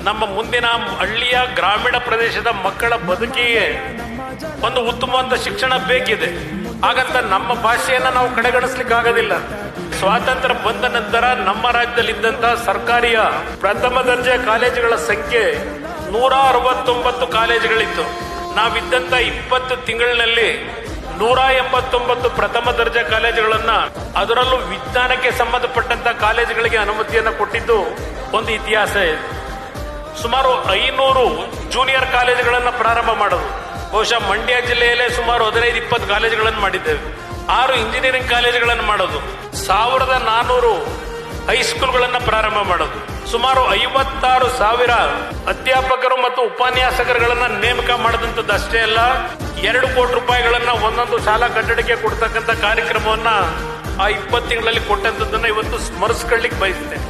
ನಮ್ಮ ಮುಂದಿನ ಹಳ್ಳಿಯ ಗ್ರಾಮೀಣ ಪ್ರದೇಶದ ಮಕ್ಕಳ ಬದುಕಿಗೆ ಒಂದು ಉತ್ತಮವಾದ ಶಿಕ್ಷಣ ಬೇಕಿದೆ. ಹಾಗಂತ ನಮ್ಮ ಭಾಷೆಯನ್ನ ನಾವು ಕಡೆಗಣಿಸ್ಲಿಕ್ಕೆ ಆಗೋದಿಲ್ಲ. ಸ್ವಾತಂತ್ರ್ಯ ಬಂದ ನಂತರ ನಮ್ಮ ರಾಜ್ಯದಲ್ಲಿ ಇದ್ದಂತಹ ಸರ್ಕಾರಿಯ ಪ್ರಥಮ ದರ್ಜೆ ಕಾಲೇಜುಗಳ ಸಂಖ್ಯೆ 169 ಕಾಲೇಜುಗಳಿತ್ತು. ನಾವಿದ್ದಂತ 20 ತಿಂಗಳಿನಲ್ಲಿ 189 ಪ್ರಥಮ ದರ್ಜೆ ಕಾಲೇಜುಗಳನ್ನ, ಅದರಲ್ಲೂ ವಿಜ್ಞಾನಕ್ಕೆ ಸಂಬಂಧಪಟ್ಟಂತ ಕಾಲೇಜುಗಳಿಗೆ ಅನುಮತಿಯನ್ನು ಕೊಟ್ಟಿದ್ದು ಒಂದು ಇತಿಹಾಸ ಇದೆ. ಸುಮಾರು 500 ಜೂನಿಯರ್ ಕಾಲೇಜುಗಳನ್ನು ಪ್ರಾರಂಭ ಮಾಡೋದು. ಬಹುಶಃ ಮಂಡ್ಯ ಜಿಲ್ಲೆಯಲ್ಲೇ ಸುಮಾರು 15-20 ಕಾಲೇಜುಗಳನ್ನು ಮಾಡಿದ್ದೇವೆ. 6 ಇಂಜಿನಿಯರಿಂಗ್ ಕಾಲೇಜುಗಳನ್ನು ಮಾಡೋದು, 1400 ಹೈಸ್ಕೂಲ್ಗಳನ್ನು ಪ್ರಾರಂಭ ಮಾಡೋದು, ಸುಮಾರು 56,000 ಅಧ್ಯಾಪಕರು ಮತ್ತು ಉಪನ್ಯಾಸಕರುಗಳನ್ನ ನೇಮಕ ಮಾಡದಂತದ್ದು ಅಷ್ಟೇ ಅಲ್ಲ, 2 ಕೋಟಿ ರೂಪಾಯಿಗಳನ್ನ ಒಂದೊಂದು ಶಾಲಾ ಕಟ್ಟಡಕ್ಕೆ ಕೊಡ್ತಕ್ಕಂಥ ಕಾರ್ಯಕ್ರಮವನ್ನ ಆ 20 ತಿಂಗಳಲ್ಲಿ ಕೊಟ್ಟಂತದ್ದನ್ನ ಇವತ್ತು ಸ್ಮರಿಸ್ಕೊಳ್ಳಿಕ್ಕೆ ಬಯಸುತ್ತೇನೆ.